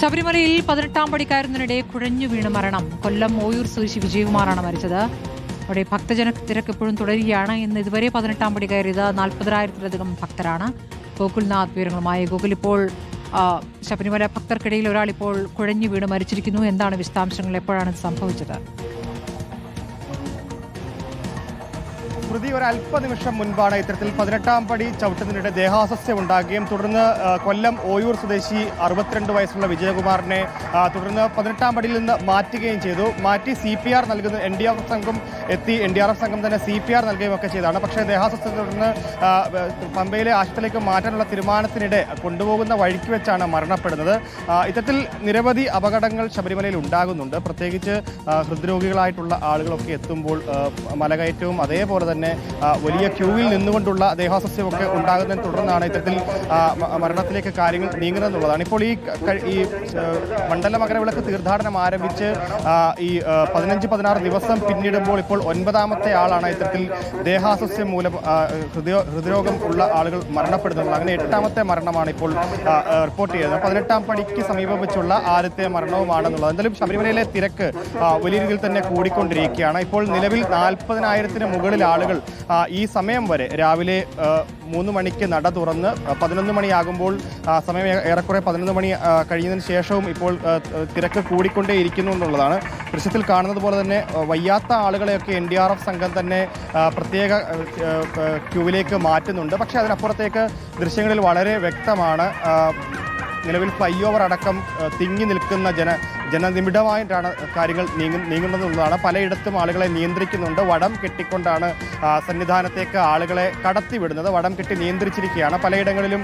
ശബരിമലയിൽ 18-ാം പടി കയറുന്നതിനിടെ കുഴഞ്ഞു വീണ് മരണം. കൊല്ലം ഓയൂർ സ്വദേശി വിജയകുമാറാണ് മരിച്ചത്. അവിടെ ഭക്തജന തിരക്ക് ഇപ്പോഴും തുടരുകയാണ്. ഇന്ന് ഇതുവരെ 18-ാം പടി കയറിയത് 40,000-ലധികം ഭക്തരാണ്. ഗോകുൽനാഥ് വിവരങ്ങളുമായി. ഗോകുൽ, ഇപ്പോൾ ശബരിമല ഭക്തർക്കിടയിൽ ഒരാൾ ഇപ്പോൾ കുഴഞ്ഞു വീണ് മരിച്ചിരിക്കുന്നു. എന്താണ് വിശദാംശങ്ങൾ? എപ്പോഴാണ് ഇത് സംഭവിച്ചത്? സ്മൃതി, ഒരു അല്പനിമിഷം മുൻപാണ് ഇത്തരത്തിൽ 18-ാം പടി ചവിട്ടുന്നതിനിടെ ദേഹാസ്വസ്ഥ്യം ഉണ്ടാകുകയും തുടർന്ന് കൊല്ലം ഓയൂർ സ്വദേശി 62 വയസ്സുള്ള വിജയകുമാറിനെ തുടർന്ന് 18-ാം പടിയിൽ നിന്ന് മാറ്റുകയും ചെയ്തു. മാറ്റി CPR നൽകുന്ന NDRF സംഘം എത്തി. NDRF സംഘം തന്നെ CPR നൽകുകയും ഒക്കെ ചെയ്തതാണ്. പക്ഷേ ദേഹാസ്വസ്ഥ്യത്തെ തുടർന്ന് പമ്പയിലെ ആശുപത്രിയിലേക്ക് മാറ്റാനുള്ള തീരുമാനത്തിനിടെ കൊണ്ടുപോകുന്ന വഴിക്ക് വെച്ചാണ് മരണപ്പെടുന്നത്. ഇത്തരത്തിൽ നിരവധി അപകടങ്ങൾ ശബരിമലയിൽ ഉണ്ടാകുന്നുണ്ട്. പ്രത്യേകിച്ച് ഹൃദ്രോഗികളായിട്ടുള്ള ആളുകളൊക്കെ എത്തുമ്പോൾ മലകയറ്റവും അതേപോലെ തന്നെ വലിയ ക്യൂവിൽ നിന്നുകൊണ്ടുള്ള ദേഹാസ്വസ്ഥ്യമൊക്കെ ഉണ്ടാകുന്നതിനെ തുടർന്നാണ് ഇത്തരത്തിൽ മരണത്തിലേക്ക് കാര്യങ്ങൾ നീങ്ങുന്നതെന്നുള്ളതാണ്. ഇപ്പോൾ ഈ മണ്ഡല മകരവിളക്ക് തീർത്ഥാടനം ആരംഭിച്ച് ഈ 15-16 ദിവസം പിന്നിടുമ്പോൾ ഇപ്പോൾ 9ാമത്തെ ആളാണ് ഇത്തരത്തിൽ ദേഹാസ്വസ്ഥ്യം മൂലം ഹൃദ്രോഗം ഉള്ള ആളുകൾ മരണപ്പെടുന്നത്. അങ്ങനെ 8ാമത്തെ മരണമാണ് ഇപ്പോൾ റിപ്പോർട്ട് ചെയ്തത്. 18-ാം പടിക്ക് സമീപം വെച്ചുള്ള ആദ്യത്തെ മരണവുമാണെന്നുള്ളത്. എന്തായാലും ശബരിമലയിലെ തിരക്ക് വലിയ രീതിയിൽ തന്നെ കൂടിക്കൊണ്ടിരിക്കുകയാണ്. ഇപ്പോൾ നിലവിൽ 40,000-ന് മുകളിൽ ആളുകൾ ഈ സമയം വരെ രാവിലെ 3 മണിക്ക് നട തുറന്ന് 11 മണിയാകുമ്പോൾ സമയം ഏറെക്കുറെ 11 മണി കഴിയുന്നതിന് ശേഷവും ഇപ്പോൾ തിരക്ക് കൂടിക്കൊണ്ടേയിരിക്കുന്നു എന്നുള്ളതാണ്. ദൃശ്യത്തിൽ കാണുന്നത് പോലെ തന്നെ വയ്യാത്ത ആളുകളെയൊക്കെ NDRF സംഘം തന്നെ പ്രത്യേക ക്യൂവിലേക്ക് മാറ്റുന്നുണ്ട്. പക്ഷേ അതിനപ്പുറത്തേക്ക് ദൃശ്യങ്ങളിൽ വളരെ വ്യക്തമാണ് നിലവിൽ ഫ്ലൈ ഓവർ അടക്കം തിങ്ങി നിൽക്കുന്ന ജനനിബിഡമായിട്ടാണ് കാര്യങ്ങൾ നീങ്ങുന്നതെന്നുള്ളതാണ്. പലയിടത്തും ആളുകളെ നിയന്ത്രിക്കുന്നുണ്ട്. വടം കെട്ടിക്കൊണ്ടാണ് സന്നിധാനത്തേക്ക് ആളുകളെ കടത്തിവിടുന്നത്. വടം കെട്ടി നിയന്ത്രിച്ചിരിക്കുകയാണ്. പലയിടങ്ങളിലും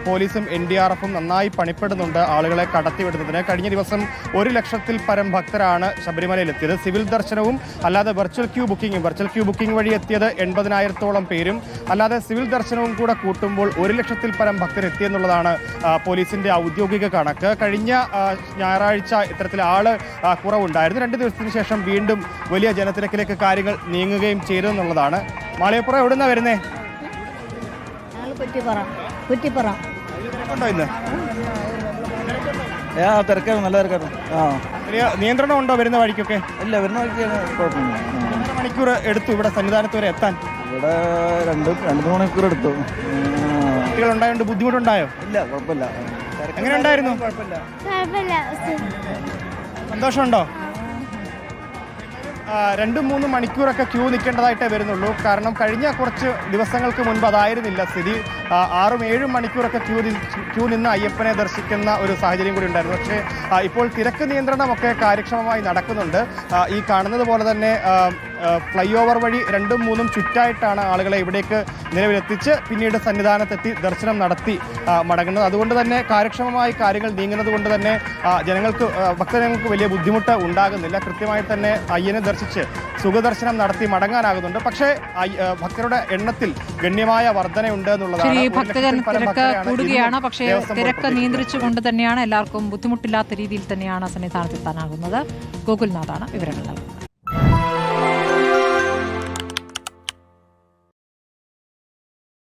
പോലീസും NDRFും നന്നായി പണിപ്പെടുന്നുണ്ട് ആളുകളെ കടത്തിവിടുന്നതിന്. കഴിഞ്ഞ ദിവസം 1 ലക്ഷത്തിൽ പരം ഭക്തരാണ് ശബരിമലയിലെത്തിയത്. സിവിൽ ദർശനവും അല്ലാതെ വെർച്വൽ ക്യൂ ബുക്കിംഗ് വഴി എത്തിയത് 80,000-ഓളം പേരും അല്ലാതെ സിവിൽ ദർശനവും കൂടെ കൂട്ടുമ്പോൾ 1 ലക്ഷത്തിൽ പരം ഭക്തരെത്തിയെന്നുള്ളതാണ് പോലീസിന്റെ ഔദ്യോഗിക കണക്ക്. കഴിഞ്ഞ ഞായറാഴ്ച ഇത്തരത്തിൽ ആള് കുറവുണ്ടായിരുന്നു. 2 ദിവസത്തിന് ശേഷം വീണ്ടും വലിയ ജനത്തിരക്കിലേക്ക് കാര്യങ്ങൾ നീങ്ങുകയും ചെയ്തു എന്നുള്ളതാണ്. മാളികപ്പുറം എവിടുന്നാ വരുന്നേ? ഉണ്ടോ ഇന്ന്? നല്ല തിരക്കാണ്. നിയന്ത്രണം ഉണ്ടോ വരുന്ന വഴിക്കൊക്കെ? ഇല്ല, വരുന്ന വഴിക്ക് കുഴപ്പമില്ല. 1 മണിക്കൂർ എടുത്തു ഇവിടെ സന്നിധാനത്ത് വരെ എത്താൻ? ഇവിടെ 2 മണിക്കൂർ എടുത്തു. കുട്ടികളുണ്ടായോണ്ട് ബുദ്ധിമുട്ടുണ്ടായോ? ഇല്ല, കുഴപ്പമില്ല. എങ്ങനെ ഉണ്ടായിരുന്നു? സന്തോഷമുണ്ടോ? 2-3 മണിക്കൂറൊക്കെ ക്യൂ നിൽക്കേണ്ടതായിട്ടേ വരുന്നുള്ളൂ. കാരണം കഴിഞ്ഞ കുറച്ച് ദിവസങ്ങൾക്ക് മുൻപ് അതായിരുന്നില്ല സ്ഥിതി. 6-7 മണിക്കൂറൊക്കെ ക്യൂ നിന്ന് അയ്യപ്പനെ ദർശിക്കുന്ന ഒരു സാഹചര്യം കൂടി ഉണ്ടായിരുന്നു. പക്ഷേ ഇപ്പോൾ തിരക്ക് നിയന്ത്രണമൊക്കെ കാര്യക്ഷമമായി നടക്കുന്നുണ്ട്. ഈ കാണുന്നത് പോലെ തന്നെ ഫ്ലൈ ഓവർ വഴി 2-3 ചുറ്റായിട്ടാണ് ആളുകളെ ഇവിടേക്ക് നിലവിലെത്തിച്ച് പിന്നീട് സന്നിധാനത്തെത്തി ദർശനം നടത്തി മടങ്ങുന്നത്. അതുകൊണ്ട് തന്നെ കാര്യക്ഷമമായി കാര്യങ്ങൾ നീങ്ങുന്നത് കൊണ്ട് തന്നെ ഭക്തജനങ്ങൾക്ക് വലിയ ബുദ്ധിമുട്ട് ഉണ്ടാകുന്നില്ല. കൃത്യമായി തന്നെ അയ്യനെ ദർശിച്ച് സുഖദർശനം നടത്തി മടങ്ങാനാകുന്നുണ്ട്. പക്ഷേ ഭക്തരുടെ എണ്ണത്തിൽ ഗണ്യമായ വർധനയുണ്ട് എന്നുള്ളതാണ്. ഭക്തജന തിരക്ക് കൂടുകയാണ്. പക്ഷേ തിരക്ക് നിയന്ത്രിച്ചുകൊണ്ട് തന്നെയാണ് എല്ലാവർക്കും ബുദ്ധിമുട്ടില്ലാത്ത രീതിയിൽ തന്നെയാണ് സന്നിധാനത്തെത്താനാകുന്നത്. ഗോകുൽനാഥാണ് വിവരങ്ങൾ നൽകുന്നത്.